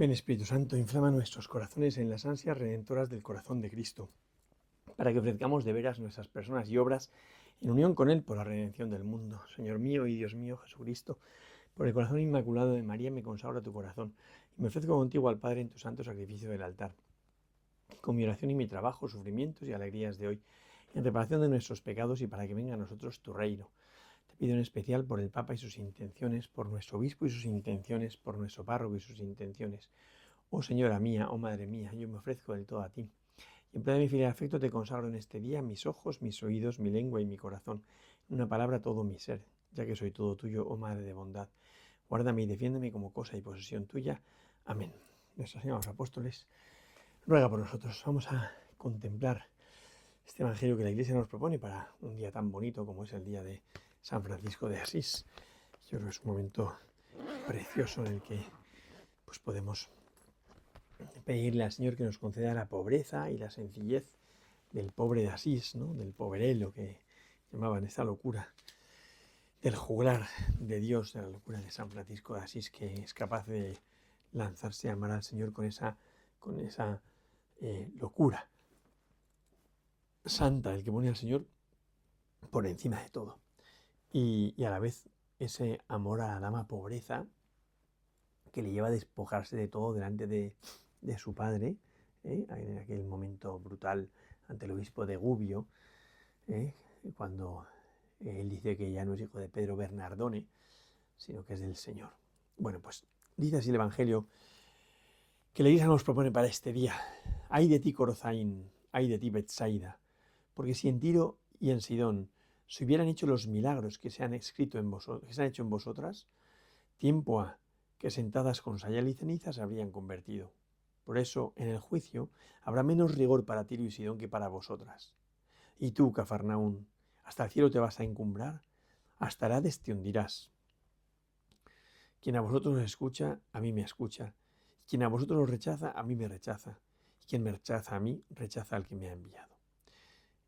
Ven Espíritu Santo, inflama nuestros corazones en las ansias redentoras del corazón de Cristo, para que ofrezcamos de veras nuestras personas y obras en unión con Él por la redención del mundo. Señor mío y Dios mío Jesucristo, por el corazón inmaculado de María me consagro a tu corazón y me ofrezco contigo al Padre en tu santo sacrificio del altar, con mi oración y mi trabajo, sufrimientos y alegrías de hoy, en reparación de nuestros pecados y para que venga a nosotros tu reino. Te pido en especial por el Papa y sus intenciones, por nuestro obispo y sus intenciones, por nuestro párroco y sus intenciones. Oh Señora mía, oh Madre mía, yo me ofrezco del todo a ti. Y en pleno de mi filial afecto te consagro en este día mis ojos, mis oídos, mi lengua y mi corazón. En una palabra, todo mi ser, ya que soy todo tuyo, oh Madre de bondad. Guárdame y defiéndeme como cosa y posesión tuya. Amén. Nuestra Señora de los Apóstoles ruega por nosotros. Vamos a contemplar este evangelio que la Iglesia nos propone para un día tan bonito como es el día de San Francisco de Asís. Yo creo que es un momento precioso en el que pues podemos pedirle al Señor que nos conceda la pobreza y la sencillez del pobre de Asís, ¿no? Del poverelo que llamaban esta locura del juglar de Dios, de la locura de San Francisco de Asís, que es capaz de lanzarse a amar al Señor con esa locura santa del que pone al Señor por encima de todo. Y a la vez ese amor a la dama pobreza que le lleva a despojarse de todo delante de su padre, en aquel momento brutal ante el obispo de Gubbio, cuando él dice que ya no es hijo de Pedro Bernardone, sino que es del Señor. Bueno, pues dice así el Evangelio que la Iglesia nos propone para este día. Ay de ti, Corozaín, ay de ti, Betsaida, porque si en Tiro y en Sidón se hubieran hecho los milagros que se han escrito en vosotros, que se han hecho en vosotras, tiempo ha que sentadas con sayal y ceniza se habrían convertido. Por eso, en el juicio, habrá menos rigor para Tiro y Sidón que para vosotras. Y tú, Cafarnaún, ¿hasta el cielo te vas a encumbrar? Hasta el Hades te hundirás. Quien a vosotros os escucha, a mí me escucha. Y quien a vosotros os rechaza, a mí me rechaza. Y quien me rechaza a mí, rechaza al que me ha enviado.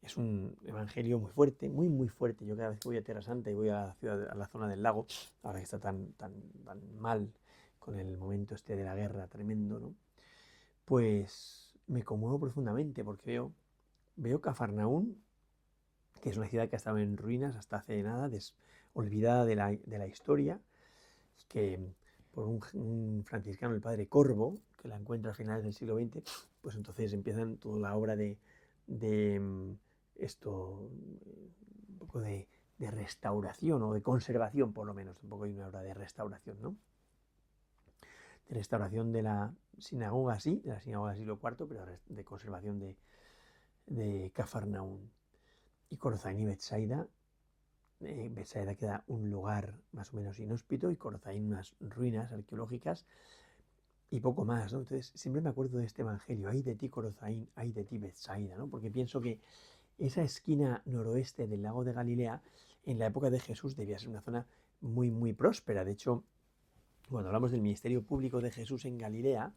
Es un evangelio muy fuerte, muy, muy fuerte. Yo cada vez que voy a Tierra Santa y voy a la ciudad, a la zona del lago, ahora que está tan mal con el momento este de la guerra tremendo, ¿no? Pues me conmuevo profundamente porque veo Cafarnaún, que es una ciudad que ha estado en ruinas hasta hace nada, olvidada de la historia, que por un franciscano, el padre Corvo, que la encuentra a finales del siglo XX, pues entonces empiezan toda la obra de esto, un poco de restauración o de conservación, por lo menos, tampoco hay una obra de restauración, ¿no? De restauración de la sinagoga, sí, de la sinagoga del siglo IV, pero de conservación de Cafarnaún. Y Corozaín y Betsaida, Betsaida queda un lugar más o menos inhóspito y Corozaín unas ruinas arqueológicas y poco más, ¿no? Entonces siempre me acuerdo de este evangelio, ay de ti Corozaín, ay de ti Betsaida, ¿no? Porque pienso que esa esquina noroeste del lago de Galilea en la época de Jesús debía ser una zona muy, muy próspera. De hecho, cuando hablamos del ministerio público de Jesús en Galilea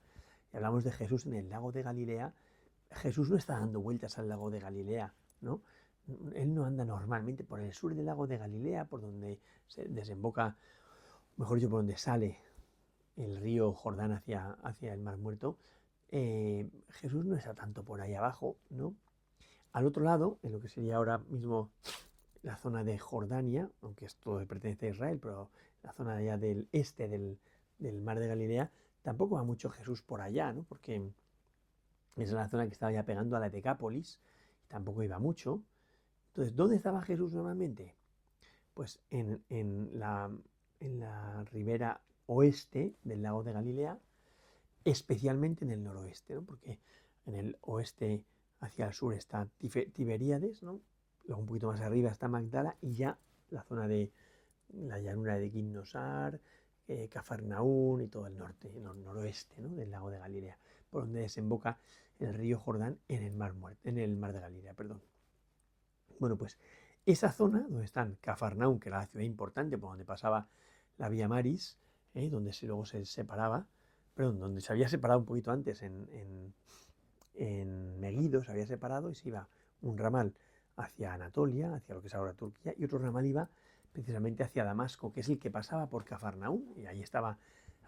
y hablamos de Jesús en el lago de Galilea, Jesús no está dando vueltas al lago de Galilea, ¿no? Él no anda normalmente por el sur del lago de Galilea, por donde se desemboca, mejor dicho, por donde sale el río Jordán hacia el Mar Muerto. Jesús no está tanto por ahí abajo, ¿no? Al otro lado, en lo que sería ahora mismo la zona de Jordania, aunque esto pertenece a Israel, pero la zona de allá del este del Mar de Galilea, tampoco va mucho Jesús por allá, ¿no? Porque es la zona que estaba ya pegando a la Decápolis, y tampoco iba mucho. Entonces, ¿dónde estaba Jesús normalmente? Pues en la ribera oeste del lago de Galilea, especialmente en el noroeste, ¿no? Porque en el oeste hacia el sur está Tiberíades, ¿no? Luego un poquito más arriba está Magdala y ya la zona de la llanura de Gimnosar, Cafarnaún y todo el norte, el noroeste, ¿no? Del lago de Galilea, por donde desemboca el río Jordán en el Mar Muerto, en el Mar de Galilea, perdón. Bueno, pues esa zona donde están Cafarnaún, que era la ciudad importante por donde pasaba la Vía Maris, donde luego se separaba, perdón, donde se había separado un poquito antes en Megiddo, se había separado y se iba un ramal hacia Anatolia, hacia lo que es ahora Turquía, y otro ramal iba precisamente hacia Damasco, que es el que pasaba por Cafarnaún, y ahí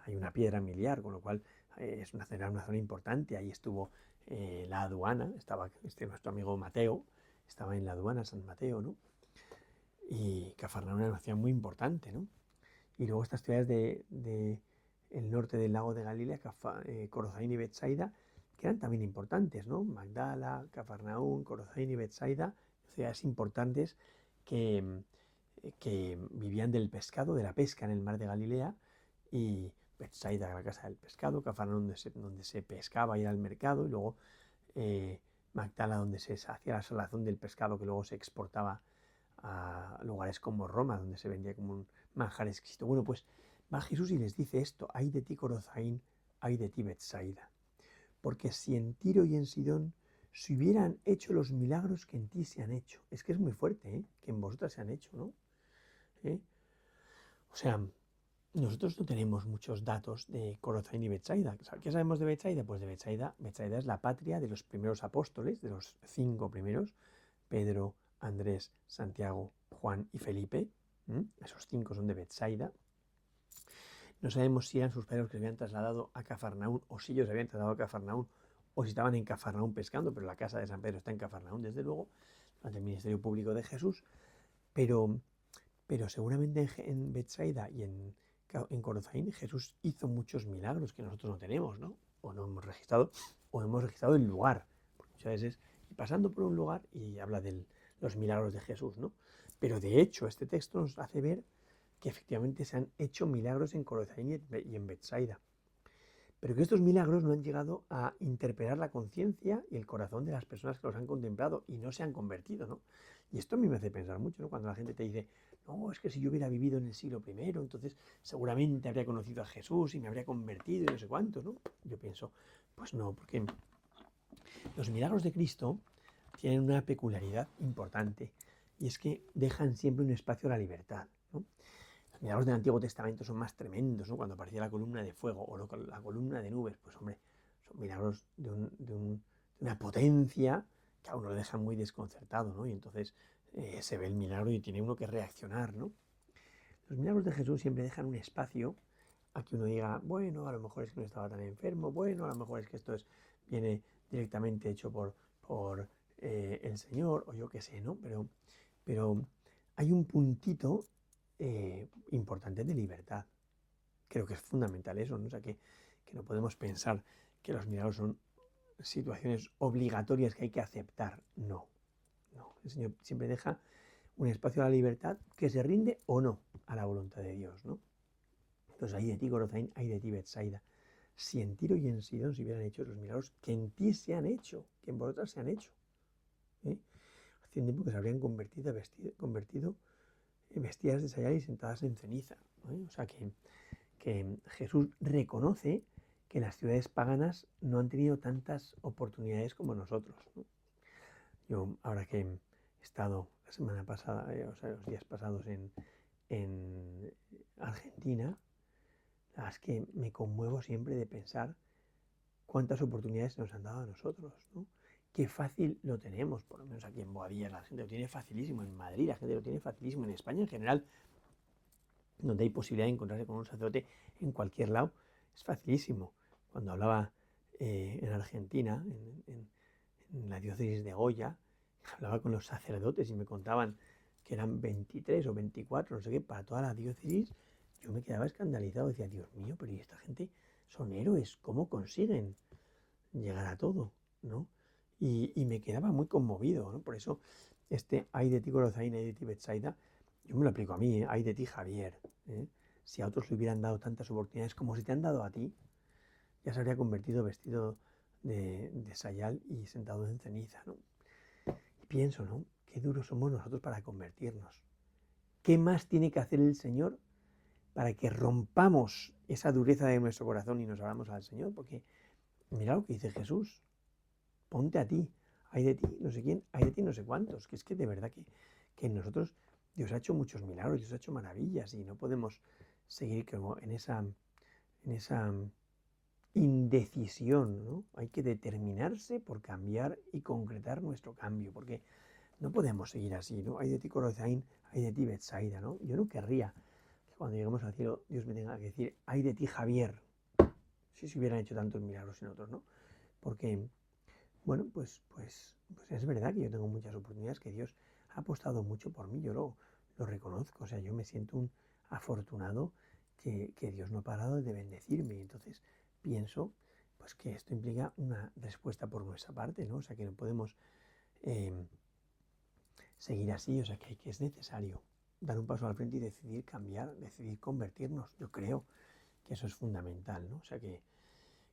hay una piedra miliar, con lo cual era una zona importante, ahí estuvo la aduana, estaba nuestro amigo Mateo, estaba en la aduana San Mateo, ¿no? Y Cafarnaúm era una ciudad muy importante, ¿no? Y luego estas ciudades de el norte del lago de Galilea, Corozaín y Betsaida, que eran también importantes, ¿no? Magdala, Cafarnaúm, Corozaín y Betsaida, ciudades importantes que vivían del pescado, de la pesca en el mar de Galilea, y Betsaida, la casa del pescado, Cafarnaúm donde se pescaba y era el mercado, y luego Magdala donde se hacía la salazón del pescado que luego se exportaba a lugares como Roma, donde se vendía como un manjar exquisito. Bueno, pues va Jesús y les dice esto: ay de ti Corozaín, ay de ti Betsaida, porque si en Tiro y en Sidón se hubieran hecho los milagros que en ti se han hecho. Es que es muy fuerte, ¿eh? Que en vosotras se han hecho, ¿no? O sea, nosotros no tenemos muchos datos de Corozaín y Betsaida. ¿Qué sabemos de Betsaida? Pues de Betsaida es la patria de los primeros apóstoles, de los 5 primeros, Pedro, Andrés, Santiago, Juan y Felipe. Esos 5 son de Betsaida. No sabemos si eran sus padres los que se habían trasladado a Cafarnaúm, o si ellos se habían trasladado a Cafarnaúm, o si estaban en Cafarnaúm pescando, pero la casa de San Pedro está en Cafarnaúm, desde luego, durante el ministerio público de Jesús. Pero seguramente en Betsaida y en Corozaín Jesús hizo muchos milagros que nosotros no tenemos, ¿no? O no hemos registrado, o hemos registrado el lugar. Porque muchas veces pasando por un lugar y habla de los milagros de Jesús, ¿no? Pero de hecho este texto nos hace ver que efectivamente se han hecho milagros en Corozaín y en Betsaida. Pero que estos milagros no han llegado a interpelar la conciencia y el corazón de las personas que los han contemplado y no se han convertido, ¿no? Y esto a mí me hace pensar mucho, ¿no? Cuando la gente te dice, no, es que si yo hubiera vivido en el siglo I, entonces seguramente habría conocido a Jesús y me habría convertido y no sé cuánto, ¿no? Yo pienso, pues no, porque los milagros de Cristo tienen una peculiaridad importante, y es que dejan siempre un espacio a la libertad, ¿no? Los milagros del Antiguo Testamento son más tremendos, ¿no? Cuando aparecía la columna de fuego o la columna de nubes, pues hombre, son milagros de una potencia que a uno le deja muy desconcertado, ¿no? Y entonces se ve el milagro y tiene uno que reaccionar, ¿no? Los milagros de Jesús siempre dejan un espacio a que uno diga, bueno, a lo mejor es que no estaba tan enfermo, bueno, a lo mejor es que esto viene directamente hecho por el Señor, o yo qué sé, ¿no? Pero hay un puntito importante de libertad. Creo que es fundamental eso, ¿no? O sea, que no podemos pensar que los milagros son situaciones obligatorias que hay que aceptar. No. El Señor siempre deja un espacio a la libertad que se rinde o no a la voluntad de Dios, ¿no? Entonces, ay de ti, Corozaín, ay de ti, Betsaida. Si en Tiro y en Sidón se hubieran hecho los milagros que en ti se han hecho, que en vosotras se han hecho, hace un tiempo que se habrían convertido vestidas de sayal y sentadas en ceniza, ¿no? O sea que Jesús reconoce que las ciudades paganas no han tenido tantas oportunidades como nosotros, ¿no? Yo, ahora que he estado la semana pasada, o sea, los días pasados en Argentina, la verdad es que me conmuevo siempre de pensar cuántas oportunidades nos han dado a nosotros, ¿no? Qué fácil lo tenemos, por lo menos aquí en Boadilla la gente lo tiene facilísimo, en Madrid la gente lo tiene facilísimo, en España en general, donde hay posibilidad de encontrarse con un sacerdote en cualquier lado, es facilísimo. Cuando hablaba en Argentina, en la diócesis de Goya, hablaba con los sacerdotes y me contaban que eran 23 o 24, no sé qué, para toda la diócesis. Yo me quedaba escandalizado, decía, Dios mío, pero ¿y esta gente son héroes? ¿Cómo consiguen llegar a todo, ¿no? Y me quedaba muy conmovido, ¿no? Por eso ay de ti Corozaín, ay de ti Betsaida, yo me lo aplico a mí, ay de ti Javier, ¿eh? Si a otros le hubieran dado tantas oportunidades como si te han dado a ti, ya se habría convertido vestido de sayal y sentado en ceniza, ¿no? Y pienso, ¿no? Qué duros somos nosotros para convertirnos. ¿Qué más tiene que hacer el Señor para que rompamos esa dureza de nuestro corazón y nos abramos al Señor? Porque mira lo que dice Jesús, ponte a ti, hay de ti no sé quién, hay de ti no sé cuántos, que es que de verdad que en nosotros Dios ha hecho muchos milagros, Dios ha hecho maravillas y no podemos seguir como en esa indecisión, ¿no? Hay que determinarse por cambiar y concretar nuestro cambio, porque no podemos seguir así, ¿no? Hay de ti Corozaín, hay de ti Betsaida, ¿no? Yo no querría que cuando lleguemos al cielo Dios me tenga que decir, hay de ti Javier. si se hubieran hecho tantos milagros en otros, ¿no? Porque, bueno, pues es verdad que yo tengo muchas oportunidades, que Dios ha apostado mucho por mí, yo lo reconozco, o sea, yo me siento un afortunado que Dios no ha parado de bendecirme, entonces pienso pues que esto implica una respuesta por nuestra parte, ¿no? O sea, que no podemos eh, seguir así, o sea, que es necesario dar un paso al frente y decidir cambiar, decidir convertirnos. Yo creo que eso es fundamental, ¿no? O sea, que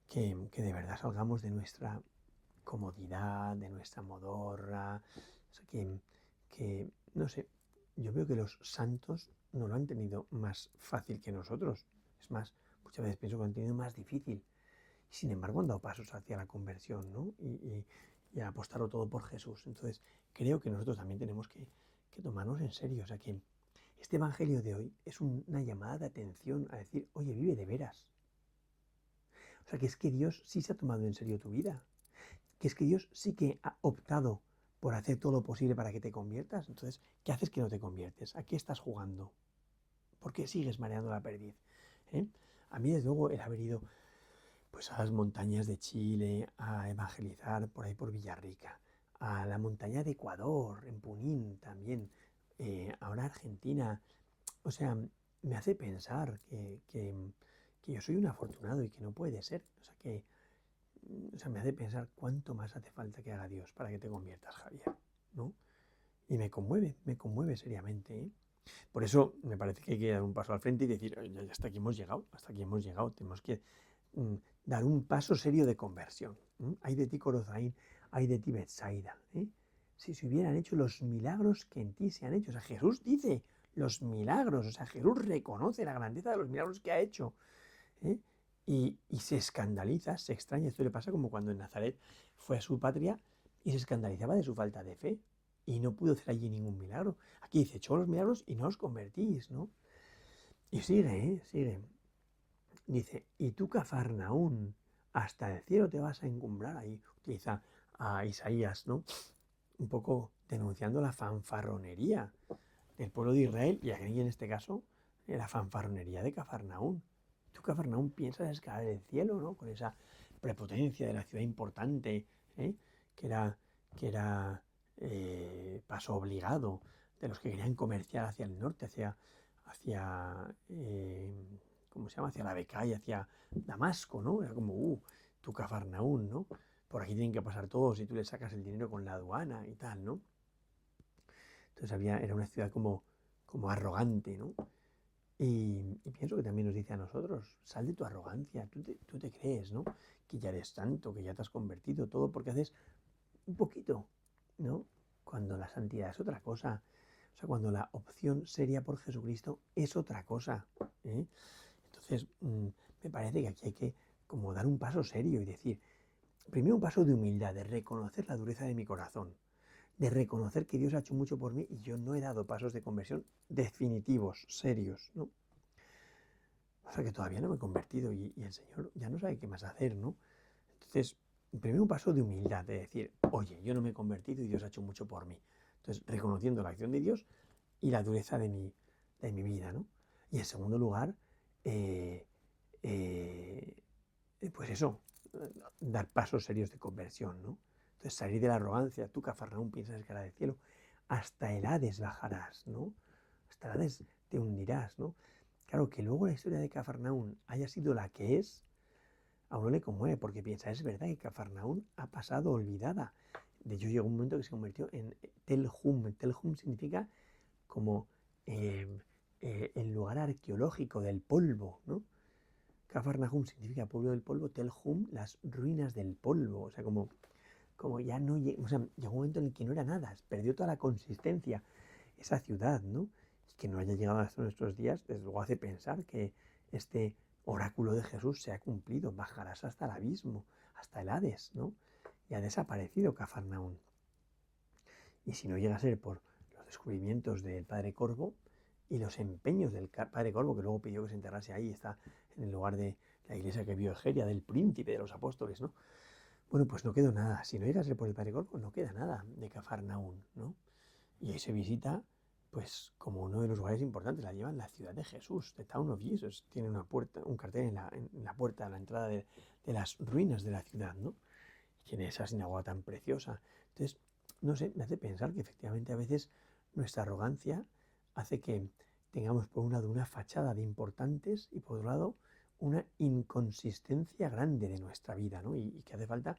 de verdad salgamos de nuestra comodidad, de nuestra modorra, o sea, no sé, yo veo que los santos no lo han tenido más fácil que nosotros. Es más, muchas veces pienso que lo han tenido más difícil. Y sin embargo han dado pasos hacia la conversión, ¿no? Y a apostarlo todo por Jesús. Entonces, creo que nosotros también tenemos que tomarnos en serio. O sea, que este evangelio de hoy es una llamada de atención a decir, oye, vive de veras. O sea, que es que Dios sí se ha tomado en serio tu vida. Que es que Dios sí que ha optado por hacer todo lo posible para que te conviertas. Entonces, ¿qué haces que no te conviertes? ¿A qué estás jugando? ¿Por qué sigues mareando la perdiz? ¿Eh? A mí, desde luego, el haber ido pues a las montañas de Chile, a evangelizar por ahí por Villarrica, a la montaña de Ecuador, en Punín también, ahora Argentina. O sea, me hace pensar que yo soy un afortunado y que no puede ser. O sea, me hace pensar cuánto más hace falta que haga Dios para que te conviertas, Javier, ¿no? Y me conmueve seriamente, ¿eh? Por eso me parece que hay que dar un paso al frente y decir, ya hasta aquí hemos llegado, tenemos que dar un paso serio de conversión. Hay de ti Corozaín, hay de ti Betsaida. Si se hubieran hecho los milagros que en ti se han hecho. O sea, Jesús dice los milagros, o sea, Jesús reconoce la grandeza de los milagros que ha hecho. ¿eh? Y se escandaliza, se extraña. Esto le pasa como cuando en Nazaret fue a su patria y se escandalizaba de su falta de fe y no pudo hacer allí ningún milagro. Aquí dice, echó los milagros y no os convertís, ¿no? Y sigue, sigue. Dice, y tú, Cafarnaún, hasta el cielo te vas a encumbrar. Ahí utiliza a Isaías, ¿no? Un poco denunciando la fanfarronería del pueblo de Israel y aquí en este caso la fanfarronería de Cafarnaún. Tú, Cafarnaún, piensas escalar el cielo, ¿no? Con esa prepotencia de la ciudad importante, ¿eh? que era paso obligado de los que querían comerciar hacia el norte, hacia ¿cómo se llama? Hacia la Beca y hacia Damasco, ¿no? Era como, tu Cafarnaún, ¿no? Por aquí tienen que pasar todos y tú le sacas el dinero con la aduana y tal, ¿no? Entonces era una ciudad como arrogante, ¿no? Y pienso que también nos dice a nosotros, sal de tu arrogancia, tú te crees, ¿no? Que ya eres santo, que ya te has convertido, todo porque haces un poquito, ¿no? Cuando la santidad es otra cosa. O sea, cuando la opción seria por Jesucristo es otra cosa. Entonces, me parece que aquí hay que como dar un paso serio y decir, primero un paso de humildad, de reconocer la dureza de mi corazón, de reconocer que Dios ha hecho mucho por mí y yo no he dado pasos de conversión definitivos, serios, ¿no? O sea, que todavía no me he convertido y el Señor ya no sabe qué más hacer, ¿no? Entonces, primero un paso de humildad, de decir, oye, yo no me he convertido y Dios ha hecho mucho por mí. Entonces, reconociendo la acción de Dios y la dureza de mi vida, ¿no? Y en segundo lugar, pues eso, dar pasos serios de conversión, ¿no? Entonces, salir de la arrogancia, tú, Cafarnaún, piensas escalar del cielo, hasta el Hades bajarás, ¿no? Hasta el Hades te hundirás, ¿no? Claro, que luego la historia de Cafarnaún haya sido la que es, a uno le conmueve porque piensa, es verdad que Cafarnaún ha pasado olvidada. De hecho, llegó un momento que se convirtió en Tel Hum. Tel Hum significa como el lugar arqueológico del polvo, ¿no? Cafarnaum significa pueblo del polvo, Tel Hum, las ruinas del polvo. O sea, como ya no, o sea, llegó un momento en el que no era nada, perdió toda la consistencia esa ciudad, ¿no? Y que no haya llegado hasta nuestros días, desde luego hace pensar que este oráculo de Jesús se ha cumplido, bajarás hasta el abismo, hasta el Hades, ¿no? Y ha desaparecido Cafarnaún. Y si no llega a ser por los descubrimientos del Padre Corvo y los empeños del Padre Corvo, que luego pidió que se enterrase ahí, está en el lugar de la iglesia que vio Egeria, del príncipe de los apóstoles, ¿no? Bueno, pues no quedó nada. Si no llega a ser por el Padre Corvo, no queda nada de Cafarnaún, ¿no? Y ahí se visita pues como uno de los lugares importantes, la llevan la ciudad de Jesús, the Town of Jesus. Tiene una puerta, un cartel en la puerta, a la entrada de las ruinas de la ciudad, ¿no? Y tiene esa sinagoga tan preciosa. Entonces, no sé, me hace pensar que efectivamente a veces nuestra arrogancia hace que tengamos por un lado una fachada de importantes y por otro lado una inconsistencia grande de nuestra vida, ¿no? Y que hace falta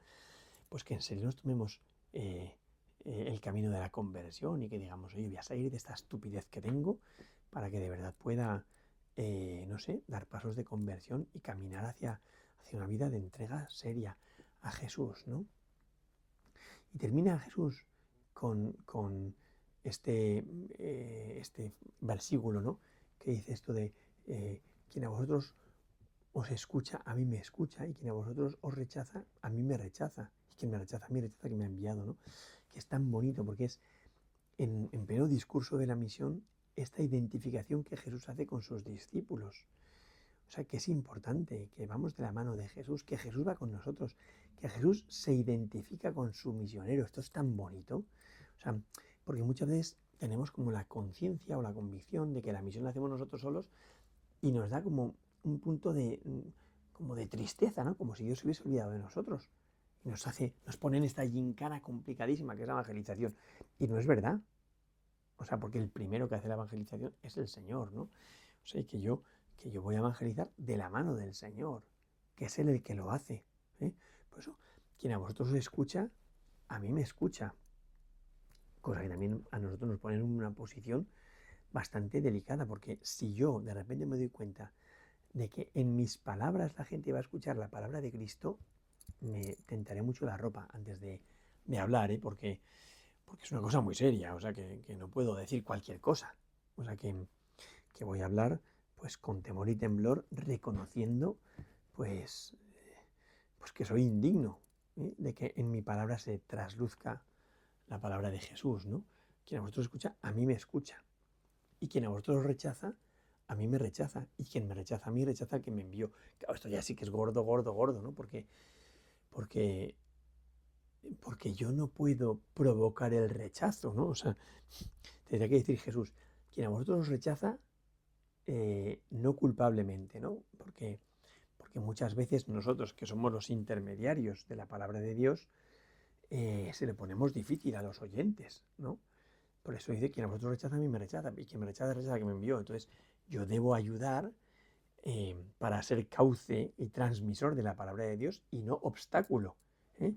pues que en serio nos tomemos el camino de la conversión y que digamos, oye, voy a salir de esta estupidez que tengo para que de verdad pueda, no sé, dar pasos de conversión y caminar hacia una vida de entrega seria a Jesús, ¿no? Y termina Jesús con este versículo, ¿no? Que dice esto de quien a vosotros os escucha, a mí me escucha, y quien a vosotros os rechaza, a mí me rechaza. Y quien me rechaza, a mí rechaza que me ha enviado, ¿no? Que es tan bonito porque es en pleno discurso de la misión esta identificación que Jesús hace con sus discípulos. O sea, que es importante, que vamos de la mano de Jesús, que Jesús va con nosotros, que Jesús se identifica con su misionero. Esto es tan bonito. O sea, porque muchas veces tenemos como la conciencia o la convicción de que la misión la hacemos nosotros solos y nos da como un punto como de tristeza, ¿no? Como si Dios se hubiese olvidado de nosotros. Y nos pone en esta gincana complicadísima que es la evangelización. Y no es verdad. O sea, porque el primero que hace la evangelización es el Señor, ¿no? O sea, que yo voy a evangelizar de la mano del Señor, que es Él el que lo hace. Por eso, quien a vosotros os escucha, a mí me escucha. Cosa que también a nosotros nos pone en una posición bastante delicada, porque si yo de repente me doy cuenta de que en mis palabras la gente va a escuchar la palabra de Cristo, me tentaré mucho la ropa antes de hablar, porque es una cosa muy seria, o sea, que no puedo decir cualquier cosa. O sea, que voy a hablar pues con temor y temblor, reconociendo pues que soy indigno, de que en mi palabra se trasluzca la palabra de Jesús, ¿no? Quien a vosotros escucha, a mí me escucha. Y quien a vosotros rechaza, a mí me rechaza. Y quien me rechaza a mí, rechaza al que me envió. Claro, esto ya sí que es gordo, gordo, gordo, ¿no? Porque yo no puedo provocar el rechazo, ¿no? O sea, tendría que decir Jesús, quien a vosotros os rechaza, no culpablemente, ¿no? Porque muchas veces nosotros, que somos los intermediarios de la palabra de Dios, se le ponemos difícil a los oyentes, ¿no? Por eso dice, quien a vosotros rechaza, a mí me rechaza, y quien me rechaza, rechaza a que me envió. Entonces, yo debo ayudar para ser cauce y transmisor de la palabra de Dios y no obstáculo de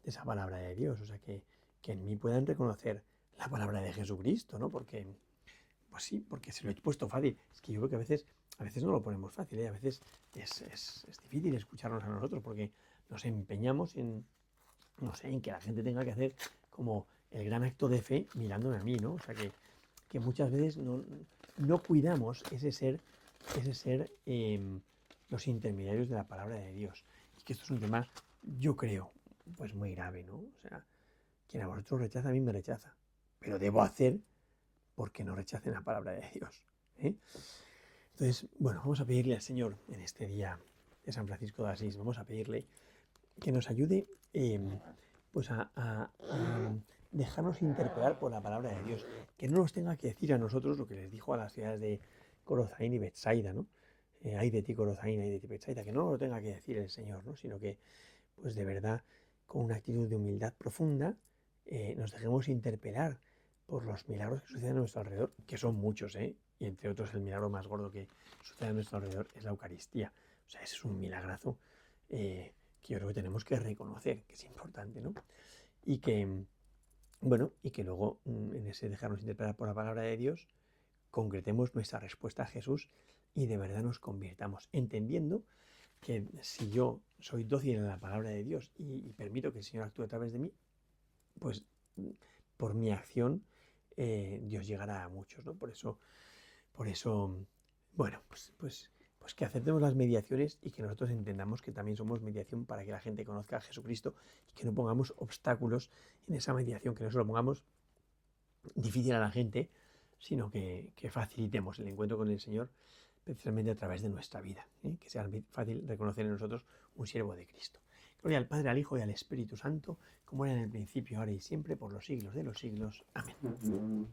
esa palabra de Dios. O sea, que en mí puedan reconocer la palabra de Jesucristo, ¿no? Porque, pues sí, porque se lo he puesto fácil. Es que yo creo que a veces no lo ponemos fácil, ¿eh? A veces es difícil escucharnos a nosotros porque nos empeñamos en, no sé, en que la gente tenga que hacer como el gran acto de fe mirándome a mí, ¿no? O sea, que muchas veces no cuidamos ese ser los intermediarios de la palabra de Dios. Y que esto es un tema, yo creo, pues muy grave, ¿no? O sea, quien a vosotros rechaza, a mí me rechaza. Pero debo hacer porque no rechacen la palabra de Dios. Entonces, bueno, vamos a pedirle al Señor en este día de San Francisco de Asís, vamos a pedirle que nos ayude pues a dejarnos interpelar por la palabra de Dios, que no nos tenga que decir a nosotros lo que les dijo a las ciudades de Corozaín y Betsaida, ¿no? Ay de ti Corozaín, ay de ti Betsaida, que no nos lo tenga que decir el Señor, ¿no? Sino que, pues de verdad, con una actitud de humildad profunda, nos dejemos interpelar por los milagros que suceden a nuestro alrededor, que son muchos, y entre otros el milagro más gordo que sucede a nuestro alrededor es la Eucaristía. O sea, ese es un milagrazo que yo creo que tenemos que reconocer, que es importante, ¿no? Y que, bueno, y que luego en ese dejarnos interpelar por la palabra de Dios, concretemos nuestra respuesta a Jesús y de verdad nos convirtamos, entendiendo que si yo soy dócil a la palabra de Dios y permito que el Señor actúe a través de mí, pues por mi acción Dios llegará a muchos, ¿no? Por eso, bueno, pues que aceptemos las mediaciones y que nosotros entendamos que también somos mediación para que la gente conozca a Jesucristo y que no pongamos obstáculos en esa mediación, que no se lo pongamos difícil a la gente, sino que facilitemos el encuentro con el Señor precisamente a través de nuestra vida, que sea fácil reconocer en nosotros un siervo de Cristo. Gloria al Padre, al Hijo y al Espíritu Santo, como era en el principio, ahora y siempre, por los siglos de los siglos. Amén.